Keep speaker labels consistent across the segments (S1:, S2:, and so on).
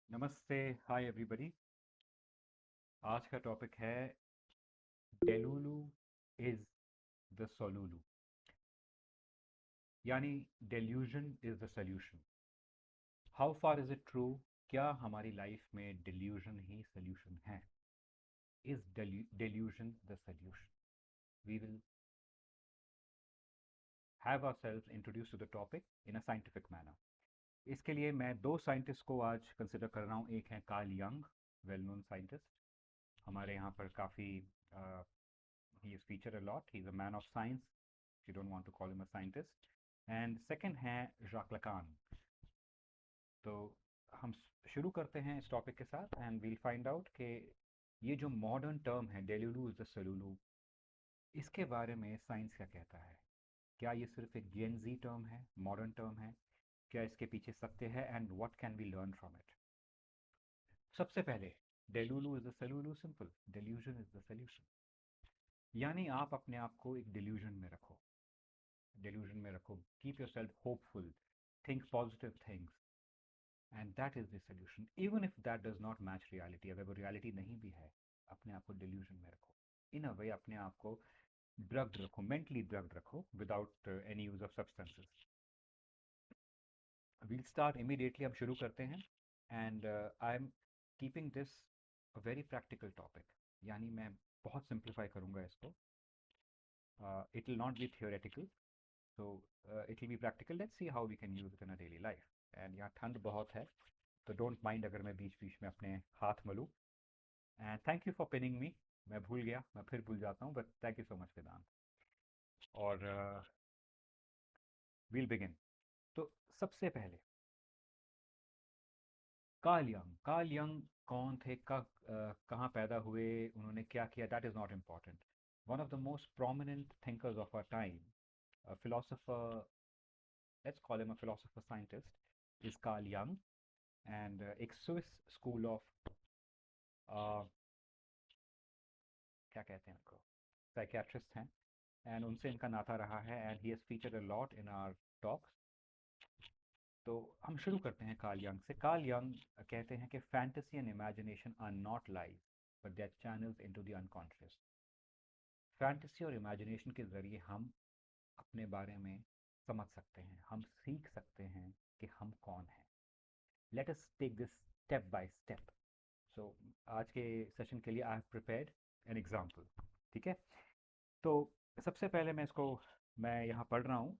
S1: नमस्ते। Hi everybody. आज का टॉपिक है डेलुलु इज द सोलुलु, यानी delusion is the solution. How far is it true? क्या हमारी लाइफ में डेल्यूजन ही सोल्यूशन है? Is delusion the solution? We will have ourselves introduce to the topic in a scientific manner. इसके लिए मैं दो साइंटिस्ट को आज कंसिडर कर रहा हूँ। एक है Carl Jung, well known scientist, हमारे यहाँ पर काफ़ी he is featured a lot. He's a man of science. You don't want to call him a scientist. And second है Jacques Lacan. तो हम शुरू करते हैं इस टॉपिक के साथ एंड वील फाइंड आउट कि ये जो मॉडर्न टर्म है डेल्यूलू इज द सोलूलू, इसके बारे में साइंस क्या कहता है। क्या ये सिर्फ एक जेन जी टर्म है, मॉडर्न टर्म है? क्या इसके पीछे सत्य है and what can we learn from it? सबसे पहले, delulu is the solulu, simple. Delusion is the solution, यानी आप अपने आप को एक डिल्यूजन में रखो। delusion में रखो, keep yourself hopeful, think positive things, and that is the solution, even if that does not match reality। अगर वो reality नहीं भी है, अपने आप को delusion में रखो। in a way अपने आप को drugged रखो, mentally drugged रखो, without any use of substances। we'll start immediately, हम शुरू करते हैं। and I'm keeping this a very practical topic, यानी मैं बहुत simplify करूँगा इसको। It will not be theoretical, so it will be practical। Let's see how we can use it in a daily life। and यहाँ ठंड बहुत है, तो डोंट माइंड अगर मैं बीच बीच में अपने हाथ मलूँ। And thank you for pinning me. मैं भूल गया, मैं फिर भूल जाता हूँ, but thank you so much Vedant. और वील बिगिन। तो सबसे पहले कार्ल यंग कौन थे, कहाँ पैदा हुए, उन्होंने क्या किया, that is not important. One of the most prominent thinkers of our time, philosopher, let's call him a philosopher scientist, is Carl Jung। And एक स्विस स्कूल ऑफ क्या कहते हैं उनको, साइकियाट्रिस्ट हैं, एंड उनसे इनका नाता रहा है and he has featured a lot in our talks. तो हम शुरू करते हैं कार्ल यंग से। कार्ल यंग कहते हैं कि fantasy and imagination are not lies, but they are channels into the unconscious. Fantasy और इमेजिनेशन के ज़रिए हम अपने बारे में समझ सकते हैं, हम सीख सकते हैं कि हम कौन हैं। Let us take this step by step. So आज के सेशन के लिए I have prepared an example. ठीक है, तो सबसे पहले मैं यहाँ पढ़ रहा हूँ।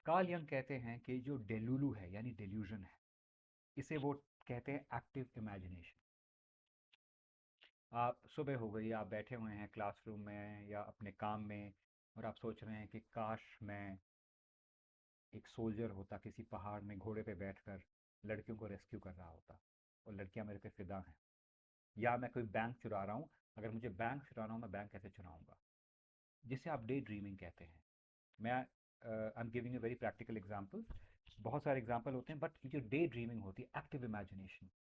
S1: कार्ल यंग कहते हैं कि जो डेलुलू है यानी डेल्यूजन है, इसे वो कहते हैं एक्टिव इमेजिनेशन। आप सुबह हो गई, आप बैठे हुए हैं क्लासरूम में या अपने काम में, और आप सोच रहे हैं कि काश मैं एक सोल्जर होता, किसी पहाड़ में घोड़े पे बैठकर लड़कियों को रेस्क्यू कर रहा होता और लड़कियां मेरे पे फिदा हैं। या मैं कोई बैंक चुरा रहा हूँ, अगर मुझे बैंक चुराना हो मैं बैंक कैसे चुराऊंगा, जिसे आप डे ड्रीमिंग कहते हैं। मैं I am giving a very practical example. बहुत सारे एग्जांपल होते हैं, बट ये जो डे ड्रीमिंग होती है, एक्टिव इमेजिनेशन,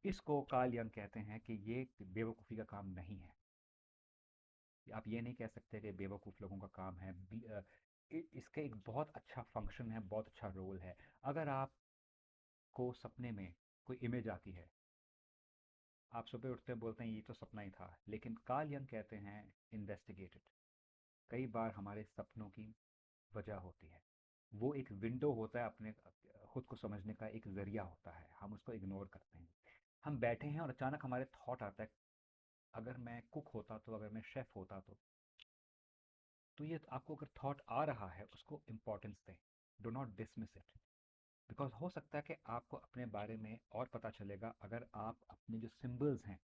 S1: इसको कार्ल यंग कहते हैं कि ये बेवकूफ़ी का काम नहीं है। आप ये नहीं कह सकते कि बेवकूफ़ लोगों का काम है। इसका एक बहुत अच्छा फंक्शन है, बहुत अच्छा रोल है। अगर आपको सपने में कोई इमेज आती है, आप सुबह उठते हैं बोलते हैं ये तो सपना ही था, लेकिन कार्ल यंग कहते हैं इन्वेस्टिगेटेड। कई बार हमारे सपनों की वजह होती है, वो एक विंडो होता है, अपने खुद को समझने का एक ज़रिया होता है, हम उसको इग्नोर करते हैं। हम बैठे हैं और अचानक हमारे थॉट आता है, अगर मैं कुक होता तो, अगर मैं शेफ़ होता तो ये आपको अगर थॉट आ रहा है उसको इम्पोर्टेंस दें, do not dismiss it. Because हो सकता है कि आपको अपने बारे में और पता चलेगा अगर आप अपने जो सिम्बल्स हैं,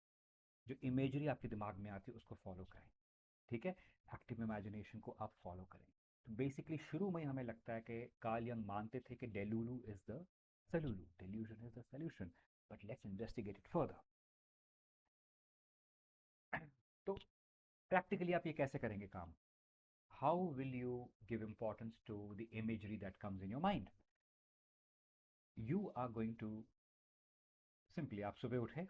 S1: जो इमेजरी आपके दिमाग में आती है, उसको फॉलो करें। ठीक है, एक्टिव इमेजिनेशन को आप फॉलो करें। तो बेसिकली शुरू में ही हमें लगता है कि कार्ल यंग मानते थे कि delulu is the solulu, delusion is the solution, but let's investigate it further. तो प्रैक्टिकली आप ये कैसे करेंगे काम? How will you give importance to the imagery that comes in your mind? You are going to simply, आप सुबह उठे,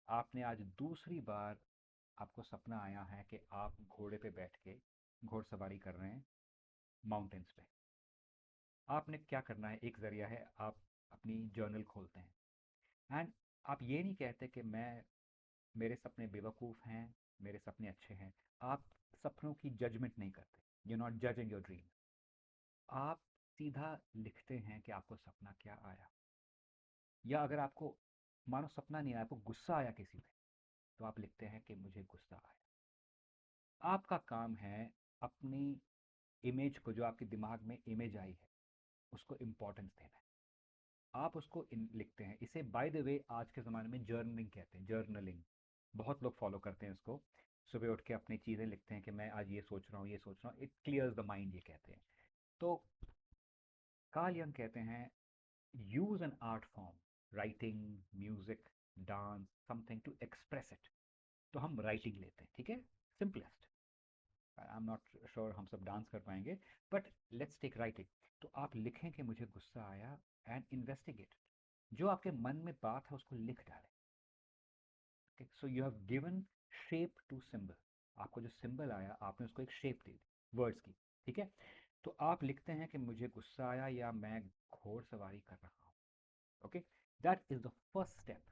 S1: आपने आज दूसरी बार आपको सपना आया है कि आप घोड़े पे बैठ के घोड़सवारी कर रहे हैं माउंटेन्स पे। आपने क्या करना है, एक ज़रिया है, आप अपनी जर्नल खोलते हैं एंड आप ये नहीं कहते कि मैं मेरे सपने बेवकूफ़ हैं, मेरे सपने अच्छे हैं। आप सपनों की जजमेंट नहीं करते, you not judging your dream. आप सीधा लिखते हैं कि आपको सपना क्या आया, या अगर आपको मानो सपना नहीं आया, आपको गुस्सा आया किसी पे, तो आप लिखते हैं कि मुझे गुस्सा आया। आपका काम है अपनी इमेज को, जो आपके दिमाग में इमेज आई है, उसको इम्पोर्टेंस देना है। आप उसको लिखते हैं। इसे बाय द वे आज के ज़माने में जर्नलिंग कहते हैं, जर्नलिंग। बहुत लोग फॉलो करते हैं इसको। सुबह उठ के अपनी चीज़ें लिखते हैं कि मैं आज ये सोच रहा हूँ, ये सोच रहा हूँ, इट क्लियर्स द माइंड, ये कहते हैं। तो कार्ल यंग कहते हैं use an art form, writing, music, dance, something to express it. तो हम राइटिंग लेते हैं, ठीक है, simplest. I am not sure हम सब डांस कर पाएंगे, बट लेट्स टेक राइटिंग। तो आप लिखें कि मुझे गुस्सा आया एंड इन्वेस्टिगेट। जो आपके मन में बात है उसको लिख डालें। So you have given shape to symbol. आपको जो सिंबल आया आपने उसको एक शेप दे दी वर्ड्स की, ठीक है। तो आप लिखते हैं कि मुझे गुस्सा आया या मैं घोड़सवारी कर रहा हूँ। Okay, that is the first step.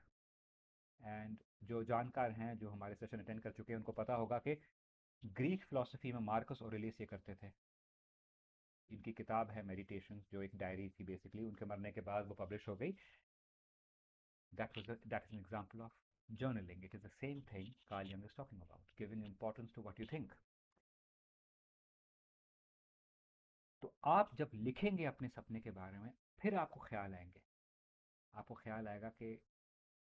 S1: And जो जानकार हैं, जो हमारे सेशन अटेंड कर चुके हैं, उनको पता होगा कि ग्रीक फिलोसफी में मार्कस ऑरेलियस ये करते थे। इनकी किताब है मेडिटेशंस, जो एक डायरी थी बेसिकली, उनके मरने के बाद वो पब्लिश हो गई। That is an example of journaling. It is the same thing Carl Jung is talking about, giving importance to what you think. तो आप जब लिखेंगे अपने सपने के बारे में, फिर आपको ख्याल आएंगे। आपको ख्याल आएगा कि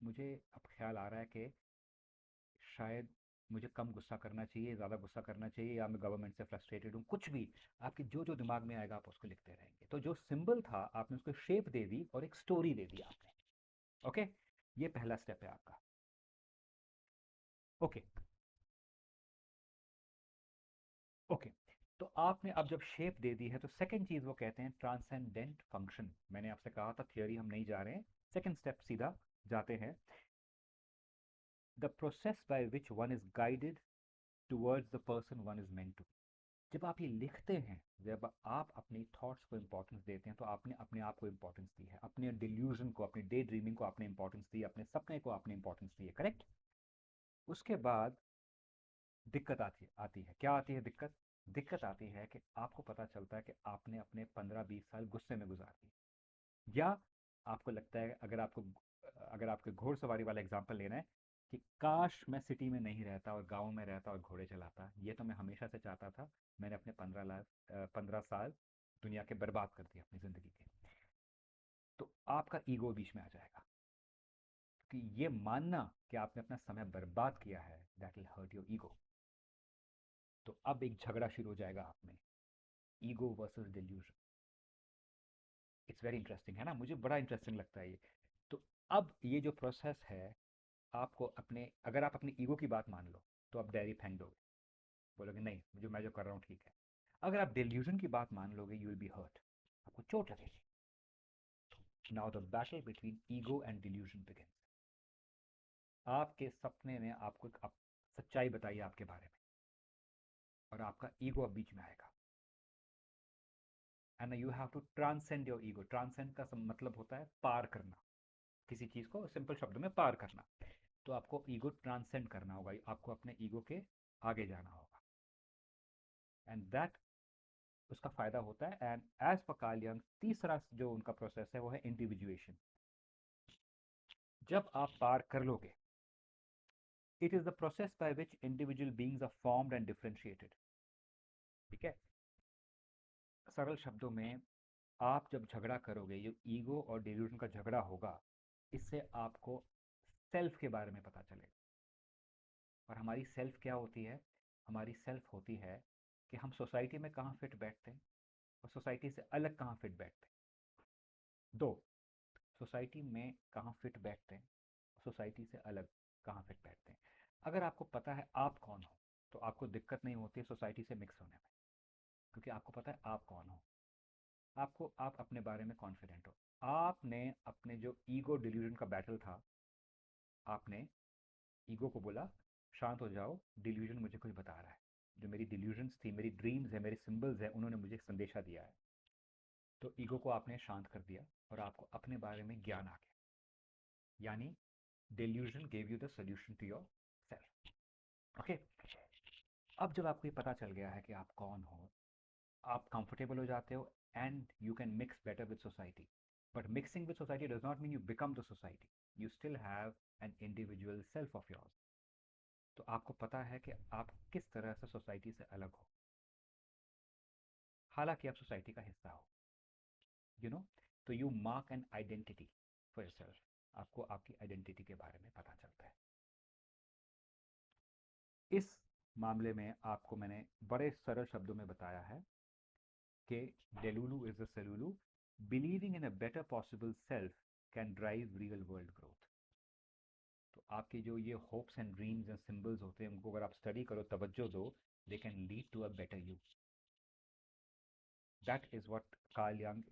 S1: मुझे अब ख्याल आ रहा है कि शायद मुझे कम गुस्सा करना चाहिए, ज़्यादा गुस्सा करना चाहिए, या मैं गवर्नमेंट से फ्रस्ट्रेटेड हूँ, कुछ भी। आपके जो जो दिमाग में आएगा आप उसको लिखते रहेंगे। तो जो सिंबल था आपने उसको शेप दे दी और एक स्टोरी दे दी आपने। ओके, ये पहला स्टेप है आपका। Okay, okay. तो आपने अब जब शेप दे दी है, तो सेकंड चीज वो कहते हैं ट्रांसेंडेंट फंक्शन। मैंने आपसे कहा था थियोरी हम नहीं जा रहे हैं, सेकंड स्टेप सीधा जाते हैं। The process by which one is guided towards the person one is meant to. जब आप ये लिखते हैं, जब आप अपनी थॉट्स को इंपॉर्टेंस देते हैं, तो आपने अपने आप को इंपॉर्टेंस दी है, अपने डिल्यूजन को, अपनी डे ड्रीमिंग को आपने इंपॉर्टेंस दी, अपने सपने को आपने इंपॉर्टेंस दी है, करेक्ट। उसके बाद दिक्कत आती है। क्या आती है दिक्कत? दिक्कत आती है कि आपको पता चलता है कि आपने अपने 15-20 साल गुस्से में गुजार दिए। या आपको लगता है, अगर आपके घोड़सवारी वाला एग्जांपल लेना है, कि काश मैं सिटी में नहीं रहता और गांव में रहता और घोड़े चलाता, ये तो मैं हमेशा से चाहता था। मैंने अपने 15 साल दुनिया के बर्बाद कर दिए अपनी ज़िंदगी के। तो आपका ईगो बीच में आ जाएगा, कि ये मानना कि आपने अपना समय बर्बाद किया है, that will hurt your ego. तो अब एक झगड़ा शुरू हो जाएगा आप में, ego versus delusion. It's very interesting, है ना? मुझे बड़ा इंटरेस्टिंग लगता है ये। तो अब ये जो प्रोसेस है, आपको अपने, अगर आप अपनी ईगो की बात मान लो, तो आप डायरी फेंक दोगे, बोलोगे नहीं, मुझे, मैं जो कर रहा हूँ ठीक है। अगर आप डिल्यूजन की बात मान लोगे, यू विल बी हर्ट, आपको चोट लगेगी। Now the battle between ego and delusion begins. आपके सपने में आपको एक सच्चाई बताइए आपके बारे में, और आपका ईगो अब बीच में आएगा। And you have to transcend your ego. Transcend का मतलब होता है पार करना, किसी चीज़ को सिंपल शब्दों में पार करना। तो आपको ईगो ट्रांसेंड करना होगा, आपको अपने ईगो के आगे जाना होगा। एंड दैट, उसका फ़ायदा होता है। And as per Carl Jung, तीसरा जो उनका प्रोसेस है वो है इंडिविजुएशन। जब आप पार कर लोगे, it is the process by which individual beings are formed and differentiated. ठीक है, सरल शब्दों में, आप जब झगड़ा करोगे, ये ईगो और डिल्यूजन का झगड़ा होगा, इससे आपको सेल्फ के बारे में पता चलेगा। और हमारी सेल्फ क्या होती है? हमारी सेल्फ होती है कि हम सोसाइटी में कहाँ फिट बैठते हैं और सोसाइटी से अलग कहाँ फिट बैठते हैं। दो, सोसाइटी में कहाँ फिट बैठते हैं, सोसाइटी से अलग कहाँ फिट बैठते हैं। अगर आपको पता है आप कौन हो, तो आपको दिक्कत नहीं होती सोसाइटी से मिक्स होने में, क्योंकि आपको पता है आप कौन हो। आप अपने बारे में कॉन्फिडेंट हो। आपने अपने जो ईगो डिल्यूजन का बैटल था, आपने ईगो को बोला शांत हो जाओ, डिल्यूजन मुझे कुछ बता रहा है। जो मेरी डिल्यूजन्स थी, मेरी ड्रीम्स है, मेरे सिंबल्स हैं, उन्होंने मुझे एक संदेशा दिया है। तो ईगो को आपने शांत कर दिया और आपको अपने बारे में ज्ञान आ गया, यानी delusion gave you the solution to your self. Okay, अब जब आपको ये पता चल गया है कि आप कौन हो, आप कंफर्टेबल हो जाते हो and you can mix better with society. But mixing with society does not mean you become the society. You still have an individual self of yours. तो आपको पता है कि आप किस तरह से सोसाइटी से अलग हो, हालांकि आप सोसाइटी का हिस्सा हो. यू नो, तो you mark an identity for yourself. आपको आपकी आइडेंटिटी के बारे में पता चलता है. इस मामले में आपको मैंने बड़े सरल शब्दों में बताया है कि delulu is the solulu. Believing in a better possible self can drive real world growth. तो आपके जो ये hopes and dreams and symbols होते हैं, उनको अगर आप स्टडी करो, तवज्जो दो, they can lead to a better you. That is what Carl Jung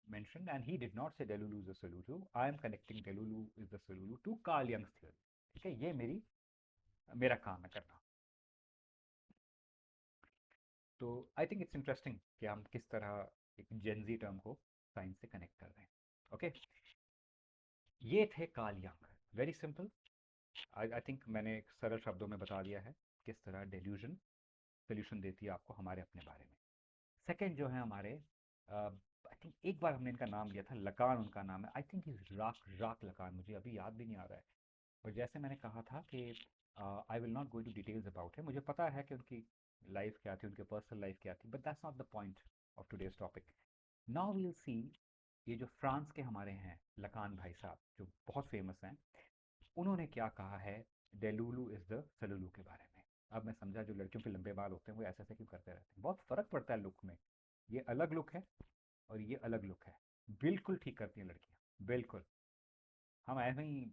S1: mentioned, and he did not say Delulu is the Selulu. I am connecting Delulu is the Selulu to Carl Jung's theory. ठीक है, ये मेरा काम है करना. तो I think it's interesting कि हम किस तरह एक जेनजी टर्म को साइंस से कनेक्ट कर रहे हैं. ओके, ये थे Carl Jung. Very simple. I think मैंने एक सरल शब्दों में बता दिया है किस तरह डेल्यूजन सोल्यूशन देती है आपको हमारे अपने बारे में. सेकंड जो है हमारे, आई थिंक एक बार हमने इनका नाम लिया था, लकान उनका नाम है. I think is rock rock Lacan, मुझे अभी याद भी नहीं आ रहा है. और जैसे मैंने कहा था कि I will not go to details about है, मुझे पता है कि उनकी लाइफ क्या थी, उनके पर्सनल लाइफ क्या थी, but that's not the point of today's topic. Now we'll see. ये जो फ्रांस के हमारे हैं लकान भाई साहब, जो बहुत फेमस हैं, उन्होंने क्या कहा है डेलुलू इज द सलुलू के बारे में. अब मैं समझा जो लड़कियों के लंबे बाल होते हैं वो ऐसे ऐसे क्यों करते रहते हैं. बहुत फर्क पड़ता है लुक में. ये अलग लुक है और ये अलग लुक है. बिल्कुल ठीक करती हैं लड़कियां, बिल्कुल. हम ऐसे ही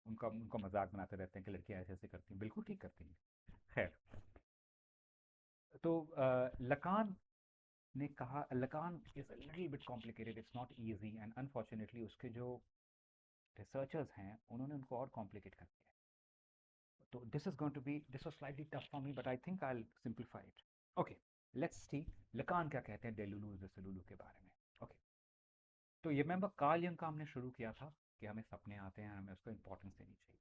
S1: उनका उनका मजाक बनाते रहते हैं कि लड़कियां ऐसे ऐसे करती हैं, बिल्कुल ठीक करती हैं. खैर, तो लकान ने कहा, Lacan is a little bit complicated, it's not easy, and unfortunately उसके जो रिसर्चर्स हैं उन्होंने उनको और कॉम्प्लिकेट कर दिया. तो this was slightly tough for me, but I think I will simplify it. Okay, let's see Lacan क्या कहते हैं डेलुलू सेलुलू के बारे में. ओके, तो ये मेंबर कार्ल यंग का हमने शुरू किया था कि हमें सपने आते हैं, हमें उसको इंपॉर्टेंस देनी चाहिए.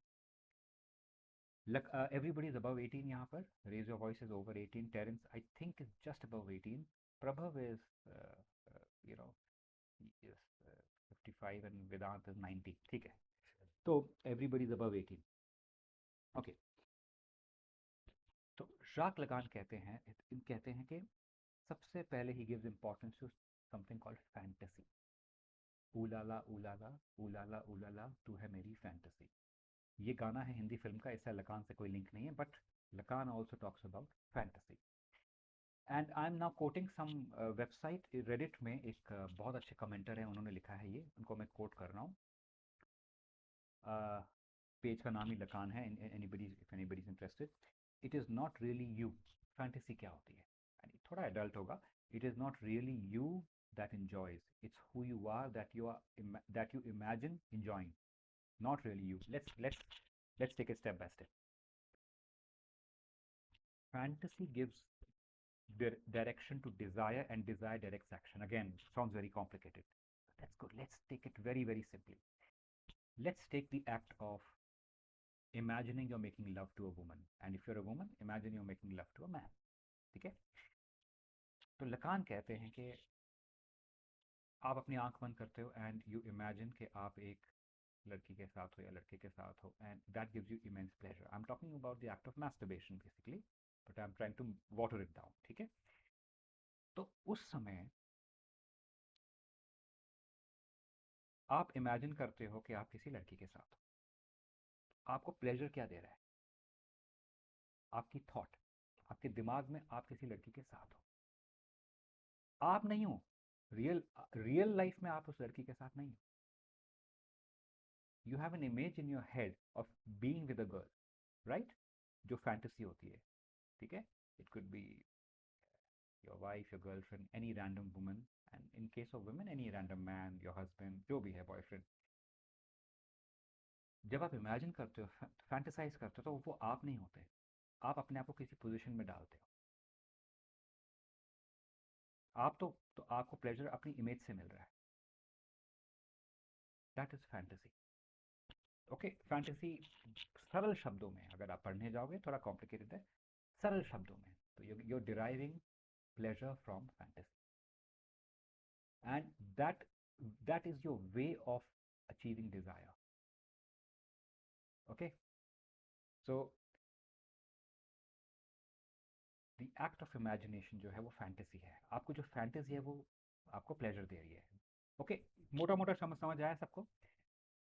S1: Everybody is above 18 यहाँ पर. Raise your voice is over 18. Terence, I think, is just above 18. Prabhav is, you know, is 55 and Vedant is 90. ठीक है. तो everybody is above 18. Okay. तो शाक लगान कहते हैं कि सबसे पहले he gives importance to something called fantasy. ऊलाला ऊलाला ऊलाला ऊलाला तू है मेरी फैंटेसी. ये गाना है हिंदी फिल्म का, इससे लकान से कोई लिंक नहीं है, but Lacan also talks about fantasy. And I am now quoting some website. Reddit में एक बहुत अच्छे कमेंटर हैं, उन्होंने लिखा है ये, उनको मैं कोट कर रहा हूँ. पेज का नाम ही लकान है. Anybody, if anybody is interested. It is not really you. Fantasy क्या होती है, थोड़ा एडल्ट होगा. It is not really you that enjoys. It's who you are that you imagine enjoying, not really you. Let's take it step by step. Fantasy gives direction to desire, and desire directs action. Again, sounds very complicated. That's good. Let's take it very, very simply. Let's take the act of imagining you're making love to a woman, and if you're a woman, imagine you're making love to a man. ठीक है. तो Lacan कहते हैं कि आप अपनी आंख बंद करते हो एंड यू इमेजिन कि आप एक लड़की के साथ हो या लड़के के साथ हो, and that gives you immense pleasure. I am talking about the act of masturbation basically, but I am trying to water it down. ठीक है. तो उस समय आप इमेजिन करते हो कि आप किसी लड़की के साथ हो. आपको प्लेजर क्या दे रहा है? आपकी थॉट, आपके दिमाग में आप किसी लड़की के साथ हो. आप नहीं हो. रियल लाइफ में आप उस लड़की के साथ नहीं हो. You have an image in your head of being with a girl, right? जो फैंटेसी होती है. ठीक है. It could be your wife, your girlfriend, any random woman, and in case of women, any random man, your husband, जो भी है, boyfriend. जब आप इमेजिन करते हो, फैंटेसाइज करते हो, तो वो आप नहीं होते. आप अपने आप को किसी पोजीशन में डालते हो. तो आपको प्लेजर अपनी इमेज से मिल रहा है। That is fantasy. Okay, fantasy सरल शब्दों में अगर आप पढ़ने जाओगे, थोड़ा कॉम्प्लिकेटेड है, सरल शब्दों में तो you are deriving pleasure from fantasy, and that that is your way of achieving desire. Okay, so the act of imagination जो है वो फैंटेसी है। आपको जो फैंटेसी है वो आपको प्लेजर दे रही है। ओके, मोटा मोटा समझ आया सबको?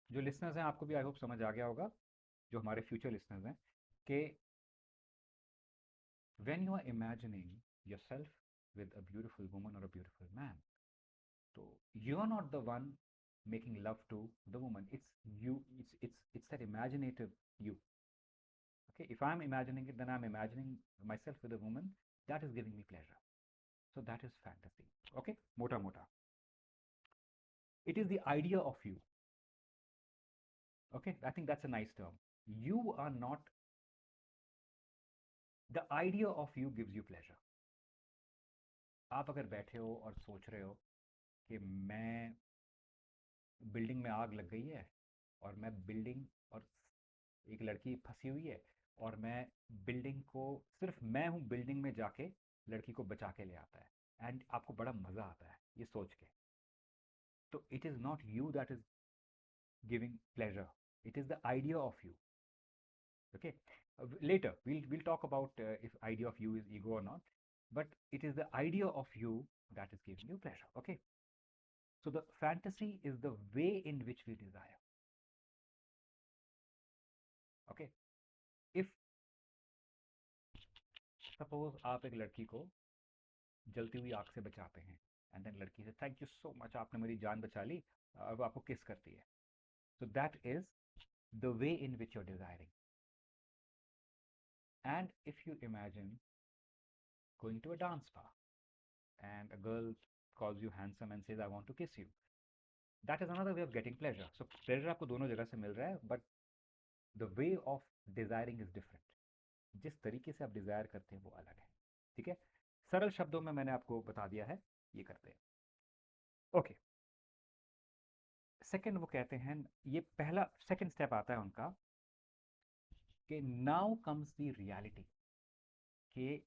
S1: जो लिसनर्स हैं आपको भी आई होप समझ आ गया होगा, जो हमारे फ्यूचर लिसनर्स हैं, कि when you are imagining yourself with a beautiful woman or a beautiful man, so you are not the one making love to the woman, it's you, it's that imaginative you. Okay, if I'm imagining it, then I'm imagining myself with a woman that is giving me pleasure. So that is fantasy. Okay, mota mota. It is the idea of you. Okay, I think that's a nice term. You are not, the idea of you gives you pleasure. आप अगर बैठे हो और सोच रहे हो कि मैं बिल्डिंग में आग लग गई है और मैं बिल्डिंग और एक लड़की फंसी हुई है और मैं बिल्डिंग को, सिर्फ मैं हूँ बिल्डिंग में जाके लड़की को बचा के ले आता है, एंड आपको बड़ा मज़ा आता है ये सोच के, तो it is not you that is giving pleasure, it is the idea of you. Okay, later we'll talk about if idea of you is ego or not, but it is the idea of you that is giving you pleasure. Okay, so the fantasy is the way in which we desire. Okay, if suppose आप एक लड़की को जलती हुई आग से बचाते हैं, एंड देन लड़की से थैंक यू सो मच, आपने मेरी जान बचा ली, अब आपको किस करती है, so that is the way in which you're desiring. And if you imagine going to a dance bar and a girl calls you handsome and says I want to kiss you, that is another way of getting pleasure. So pleasure आपको दोनों जगह से मिल रहा है, but the way of desiring is different. जिस तरीके से आप डिजायर करते हैं वो अलग है. ठीक है, सरल शब्दों में मैंने आपको बता दिया है, ये करते हैं. ओके, सेकंड वो कहते हैं, ये पहला सेकंड स्टेप आता है उनका, कि नाउ कम्स द रियलिटी, कि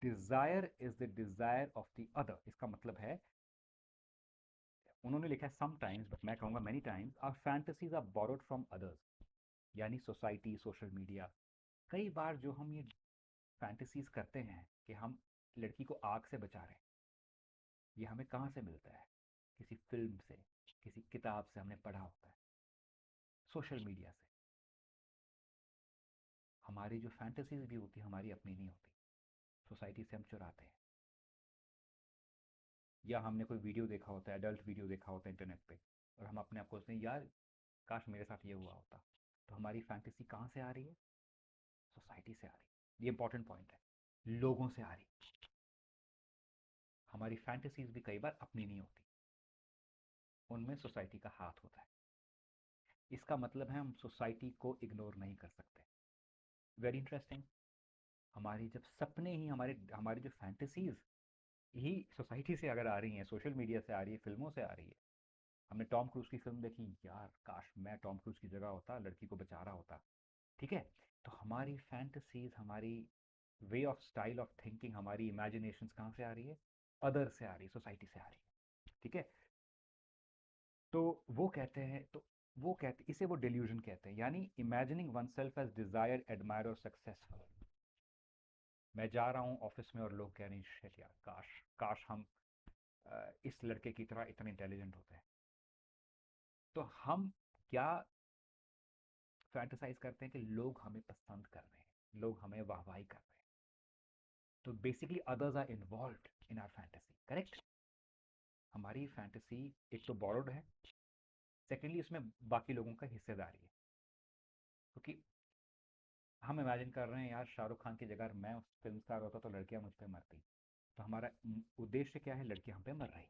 S1: desire is the desire of the other. इसका मतलब है, उन्होंने लिखा है समटाइम्स, बट मैं कहूंगा many times our fantasies are borrowed from others, यानी सोसाइटी, सोशल मीडिया. कई बार जो हम ये फैंटेसीज करते हैं कि हम लड़की को आग से बचा रहे हैं, ये हमें कहाँ से मिलता है? किसी फिल्म से, किसी किताब से हमने पढ़ा होता है, सोशल मीडिया से. हमारी जो फैंटेसीज भी होती है हमारी अपनी नहीं होती, सोसाइटी से हम चुराते हैं, या हमने कोई वीडियो देखा होता है, एडल्ट वीडियो देखा होता है इंटरनेट पे, और हम अपने आप को सोचते हैं यार काश मेरे साथ ये हुआ होता. तो हमारी फैंटेसी कहाँ से आ रही है? सोसाइटी से आ रही है. ये इंपॉर्टेंट पॉइंट है, लोगों से आ रही. हमारी फैंटेसीज भी कई बार अपनी नहीं होती, उनमें सोसाइटी का हाथ होता है. इसका मतलब है हम सोसाइटी को इग्नोर नहीं कर सकते. Very interesting. हमारी जब सपने ही, हमारे हमारी जो फैंटेसीज ही सोसाइटी से अगर आ रही हैं, सोशल मीडिया से आ रही है, फिल्मों से आ रही है. हमने टॉम क्रूज की फिल्म देखी, यार काश मैं टॉम क्रूज की जगह होता, लड़की को बचा रहा होता. ठीक है, तो हमारी फैंटेसीज, हमारी way of style of thinking, हमारी इमेजिनेशंस कहाँ से आ रही है? अदर से आ रही है, सोसाइटी से आ रही है. ठीक है, तो वो कहते इसे वो डिल्यूजन कहते हैं, यानी imagining oneself as desire, admire और सक्सेसफुल. मैं जा रहा हूँ ऑफिस में और लोग कह रहे हैं शिट यार, काश काश हम इस लड़के की तरह इतने इंटेलिजेंट होते हैं. तो हम क्या फैंटेसाइज करते हैं कि लोग हमें पसंद कर रहे हैं, लोग हमें वाहवाही कर रहे हैं. तो basically others are involved in our fantasy. Correct? हमारी फैंटेसी एक तो बॉरोड है, सेकेंडली उसमें बाकी लोगों का हिस्सेदारी है. क्योंकि हम इमेजिन कर रहे हैं यार शाहरुख खान की जगह मैं उस फिल्म स्टार होता तो लड़कियां मुझ पर मरती. तो हमारा उद्देश्य क्या है? लड़कियां हम पे मर रही,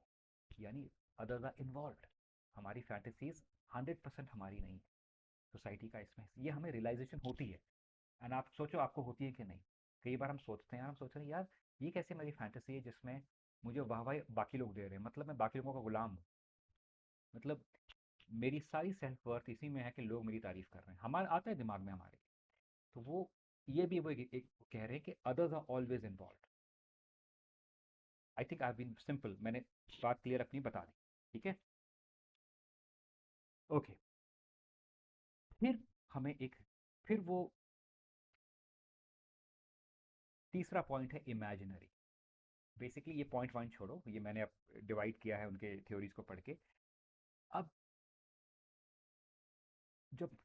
S1: यानी अदर्स आर इन्वॉल्व. हमारी फैंटेसीज 100% हमारी नहीं है, सोसाइटी का इसमें, ये हमें रियलाइजेशन होती है. एंड आप सोचो आपको होती है कि नहीं? कई बार हम सोचते हैं, हम सोच रहे हैं यार ये कैसे मेरी फैंटेसी है जिसमें मुझे वाहवाही बाकी लोग दे रहे हैं, मतलब मैं बाकी लोगों का गुलाम हूँ। मतलब मेरी सारी सेल्फ वर्थ इसी में है कि लोग मेरी तारीफ कर रहे हैं, हमारा आता है दिमाग में हमारे। तो वो ये भी वो एक कह रहे हैं कि others are always involve. I think I been simple, मैंने बात क्लियर अपनी बता दी। ठीक है। ओके। फिर हमें एक, फिर वो तीसरा पॉइंट है इमेजिनरी। बेसिकली ये पॉइंट वन छोड़ो, ये मैंने अब डिवाइड किया है उनके थ्योरीज को पढ़ के। अब जब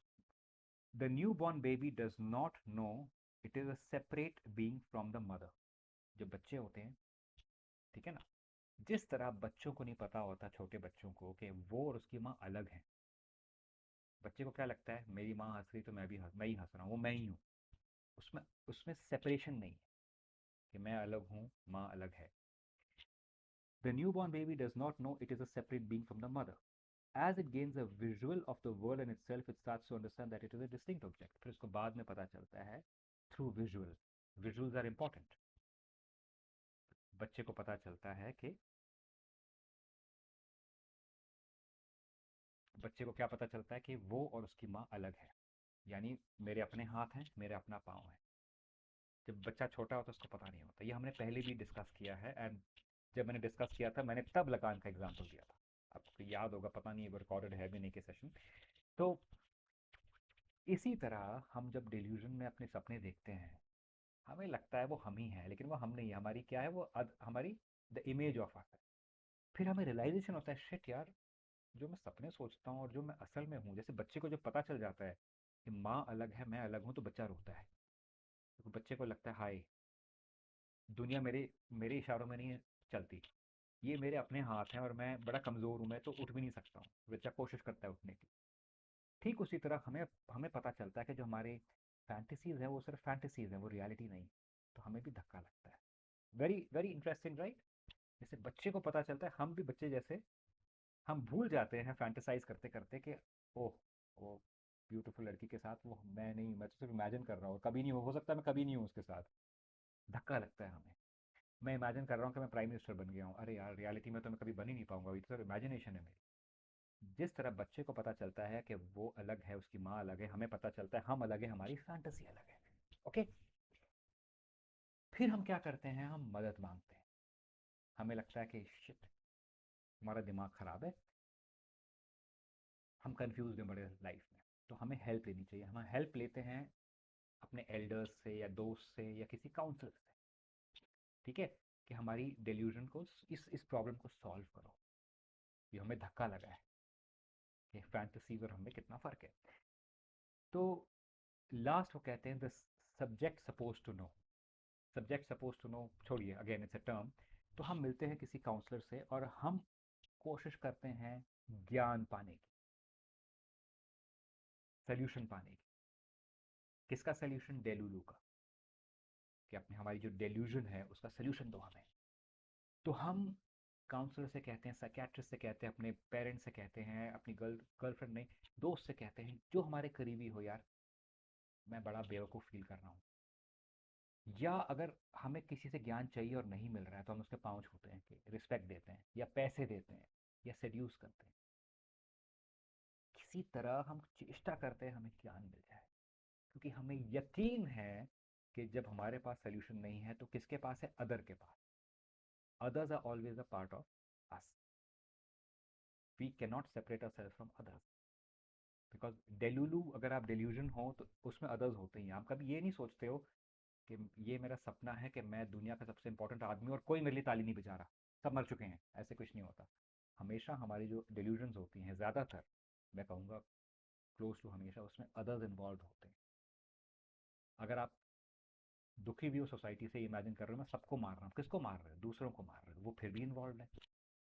S1: the new born baby does not know it is a separate being from the mother. जब बच्चे होते हैं, ठीक है ना, जिस तरह बच्चों को नहीं पता होता, छोटे बच्चों को, कि वो और उसकी माँ अलग हैं। बच्चे को क्या लगता है, मेरी माँ हंस रही तो मैं ही हंस रहा हूँ, वो मैं ही हूँ। उसमें उसमें सेपरेशन नहीं है कि मैं अलग हूँ, माँ अलग है। The newborn baby does not know it is a separate being from the mother. As it gains a visual of the world and itself, it starts to understand that it is a distinct object. फिर उसको बाद में पता चलता है through visual. Visuals are important. बच्चे को पता चलता है कि, बच्चे को क्या पता चलता है कि वो और उसकी माँ अलग है। यानी मेरे अपने हाथ हैं, मेरे अपना पाँव है। जब बच्चा छोटा होता है उसको पता नहीं होता। ये हमने पहले भी डिस्कस किया है, एंड जब मैंने डिस्कस किया था मैंने तब लगान का एग्जाम्पल दिया था। आपको याद होगा, पता नहीं वो रिकॉर्डेड है भी नहीं कि सेशन। तो इसी तरह हम जब डिल्यूजन में अपने सपने देखते हैं, हमें लगता है वो हम ही हैं, लेकिन वो हम नहीं है। हमारी क्या है, वो हमारी द इमेज ऑफ अस है। फिर हमें रियलाइजेशन होता है, शिट यार, जो मैं सपने सोचता हूँ और जो मैं असल में हूँ, जैसे बच्चे को जब पता चल जाता है कि माँ अलग है, मैं अलग हूँ, तो बच्चा रोता है। तो बच्चे को लगता है, हाय, दुनिया मेरे मेरे इशारों में नहीं चलती, ये मेरे अपने हाथ हैं और मैं बड़ा कमज़ोर हूँ, मैं तो उठ भी नहीं सकता हूँ। बच्चा कोशिश करता है उठने की। ठीक उसी तरह हमें हमें पता चलता है कि जो हमारे फैंटेसीज हैं वो सिर्फ फैंटेसीज हैं, वो रियलिटी नहीं। तो हमें भी धक्का लगता है। Very very interesting, right. जैसे बच्चे को पता चलता है, हम भी बच्चे जैसे, हम भूल जाते हैं फैंटेसाइज करते करते कि ओह, वो ब्यूटीफुल लड़की के साथ वो मैं नहीं, मैं तो सिर्फ इमेजिन कर रहा हूँ, कभी नहीं हो सकता मैं कभी नहीं हूँ उसके साथ। धक्का लगता है हमें। मैं इमेजिन कर रहा हूँ कि मैं प्राइम मिनिस्टर बन गया हूँ, अरे यार रियलिटी में तो मैं कभी बन ही नहीं पाऊंगा, ये तो सिर्फ इमेजिनेशन है मेरी। जिस तरह बच्चे को पता चलता है कि वो अलग है, उसकी माँ अलग है, हमें पता चलता है हम अलग है, हमारी फैंटेसी अलग है। ओके। फिर हम क्या करते हैं, हम मदद मांगते हैं। हमें लगता है कि शिट, हमारा दिमाग खराब है, हम कंफ्यूज हैं बड़े लाइफ में, तो हमें हेल्प लेनी चाहिए। हम हेल्प लेते हैं अपने एल्डर्स से या दोस्त से या किसी काउंसलर से। ठीक है, कि हमारी डिल्यूजन को, इस प्रॉब्लम को सॉल्व करो। ये हमें धक्का लगा है कि फैंटेसीज और हमें कितना फ़र्क है। तो लास्ट वो कहते हैं the subject suppose to know. Subject suppose to know छोड़िए, अगेन इट्स अ टर्म। तो हम मिलते हैं किसी काउंसलर से और हम कोशिश करते हैं ज्ञान पाने की, सोल्यूशन पाने की। किसका सोल्यूशन, डेलूलू का, कि अपने हमारी जो डेल्यूजन है उसका सोल्यूशन दो हमें। तो हम काउंसलर से कहते हैं, साइकेट्रिस्ट से कहते हैं, अपने पेरेंट्स से कहते हैं, अपनी गर्लफ्रेंड नहीं, दोस्त से कहते हैं, जो हमारे करीबी हो, यार मैं बड़ा बेवकूफ़ फील कर रहा हूँ। या अगर हमें किसी से ज्ञान चाहिए और नहीं मिल रहा है, तो हम उसके पाँव छूते हैं, कि रिस्पेक्ट देते हैं या पैसे देते हैं या सेड्यूस करते हैं। किसी तरह हम चेष्टा करते हैं हमें ज्ञान मिल जाए, क्योंकि हमें यकीन है कि जब हमारे पास सोल्यूशन नहीं है तो किसके पास है, अदर के पास। Others are always a part of us. We can not separate our self from others, because delulu, अगर आप डेल्यूजन हो तो उसमें अदर्स होते ही हैं। आप कभी ये नहीं सोचते हो कि ये मेरा सपना है कि मैं दुनिया का सबसे इंपॉर्टेंट आदमी हूं और कोई मेरे लिए ताली नहीं बजा रहा, सब मर चुके हैं, ऐसे कुछ नहीं होता। हमेशा हमारी जो डिल्यूजन्स होती हैं, ज़्यादातर मैं कहूँगा क्लोज टू हमेशा, उसमें अदर्स इन्वॉल्व होते हैं। अगर आप दुखी भी हो सोसाइटी से, इमेजिन कर रहे हो मैं सबको मार रहा हूँ, किसको मार रहे हो, दूसरों को मार रहे हो, वो फिर भी इन्वॉल्व है।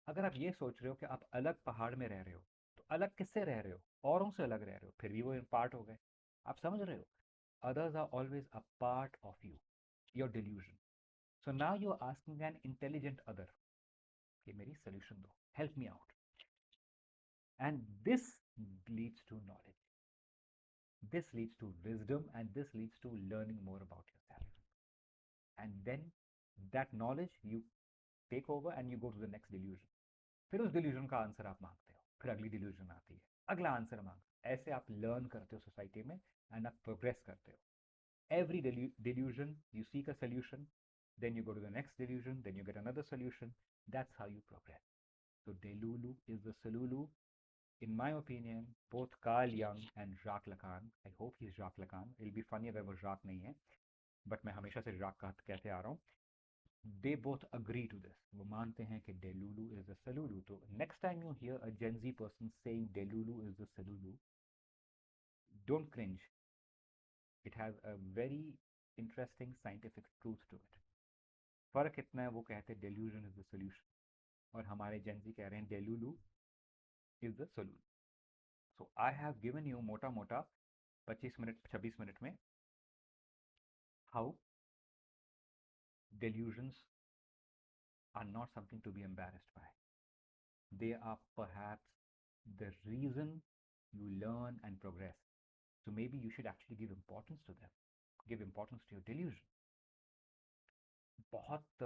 S1: अगर आप ये सोच रहे हो कि आप अलग पहाड़ में रह रहे हो, तो अलग किससे रह रहे हो, औरों से अलग रह रहे हो, फिर भी वो पार्ट हो गए। आप समझ रहे हो, others are always a part of you, your delusion. So now you're asking an intelligent other कि मेरी solution दो, help me out. And this leads to knowledge. This leads to wisdom, and this leads to learning more about yourself. And then that knowledge you take over and you go to the next delusion. फिर उस delusion का answer आप मांगते हो, फिर अगली delusion आती है, अगला आंसर मांगते हो। ऐसे आप लर्न करते हो सोसाइटी में एंड आप प्रोग्रेस करते हो। Every delusion, you seek a solution, then you go to the next delusion, then you get another solution. That's how you progress. So Delulu is the Salulu. In my opinion, both Carl Jung and Jacques Lacan, I hope he's Jacques Lacan. It'll be funny अगर वो Jacques नहीं है, but मैं हमेशा से Jacques कहते आ रहा हूँ. They both agree to this. वो मानते हैं कि Delulu is the Salulu. So next time you hear a Gen Z person saying Delulu is the Salulu, don't cringe. It has a very interesting scientific truth to it. फर्क इतना है, वो कहते हैं delusion is the solution और हमारे Gen Z कह रहे हैं delulu is the solution. So I have given you मोटा मोटा 25 मिनट 26 मिनट में how delusions are not something to be embarrassed by. They are perhaps the reason you learn and progress. So maybe you should actually give importance to them. Give importance to your delusion. बहुत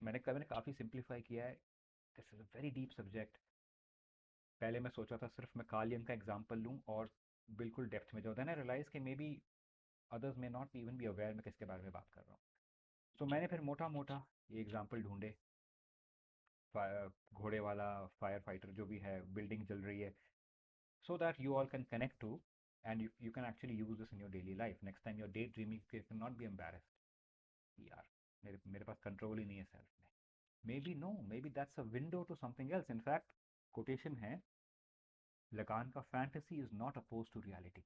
S1: मैंने काफ़ी simplify किया है. This is a very deep subject. पहले मैं सोचा था सिर्फ मैं कार्ल यंग का एग्जांपल लूँ और बिल्कुल डेप्थ में जाऊँ. देन आई रियलाइज कि मे बी अदर्स में नॉट इवन बी अवेयर मैं किसके बारे में बात कर रहा हूँ. तो मैंने फिर मोटा मोटा ये एग्जांपल ढूंढे. घोड़े वाला, फायर फाइटर, जो भी है, बिल्डिंग जल रही है, so that you all can connect to and you can actually use this in your daily life. Next time you're daydreaming, you cannot be embarrassed. यार मेरे पास कंट्रोल ही नहीं है सेल्फ में. Maybe no, maybe that's a window to something else. In fact, quotation है Lacan का, fantasy is not opposed to reality.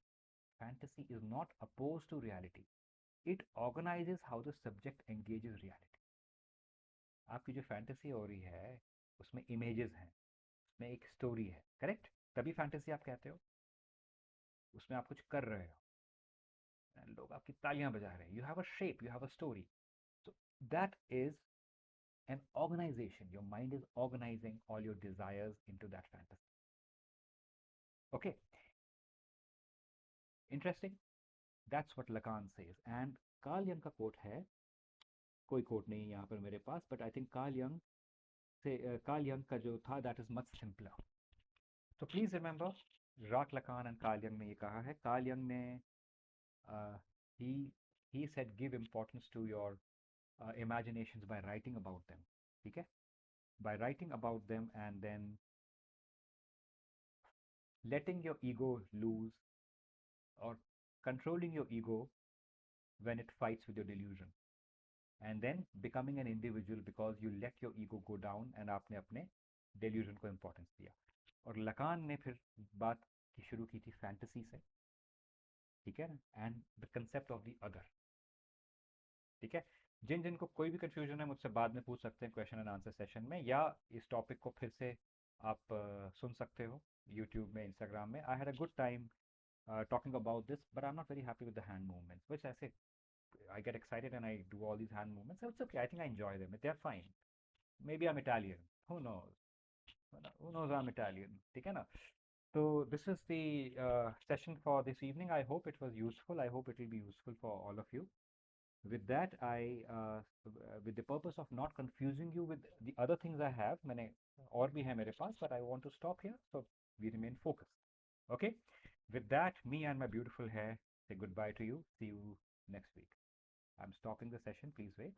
S1: Fantasy is not opposed to reality. It organizes how the subject engages reality. आपकी जो fantasy हो रही है उसमें images हैं, उसमें एक स्टोरी है, करेक्ट? तभी फैंटेसी आप कहते हो. उसमें आप कुछ कर रहे हो, लोग आपकी तालियां बजा रहे हैं, you have a shape, you have a story. So that is an organization. Your mind is organizing all your desires into that fantasy. Okay, interesting. That's what Lacan says. And Carl Jung का quote है, कोई quote नहीं है यहाँ पर मेरे पास, but I think Carl Jung से Carl Jung का जो था, that is much simpler. So please remember, Jacques Lacan and Carl Jung ने ये कहा है. Carl Jung ने uh, he said give importance to your imaginations by writing about them. ठीक है? By writing about them and then letting your ego loose or controlling your ego when it fights with your delusion, and then becoming an individual because you let your ego go down and आपने अपने delusion को importance दिया. और Lacan ने फिर बात की शुरू की थी फैंटेसी से, ठीक है ना, and the concept of the other. ठीक है? जिनको कोई भी कंफ्यूजन है मुझसे बाद में पूछ सकते हैं क्वेश्चन एंड आंसर सेशन में, या इस टॉपिक को फिर से आप सुन सकते हो यूट्यूब में, इंस्टाग्राम में. I had a good time talking about this, but I'm not very happy with the hand movements, which I get excited and I do all these hand movements. So it's okay. I think I enjoy them. They're fine. Maybe I'm Italian. Who knows? Who knows I'm Italian? ठीक है ना? So this is the session for this evening. I hope it was useful. I hope it will be useful for all of you. With that, with the purpose of not confusing you with the other things I have, मैंने और भी है मेरे पास, but I want to stop here so we remain focused. Okay? With that, me and my beautiful hair say goodbye to you. See you next week. I'm stopping the session. Please wait.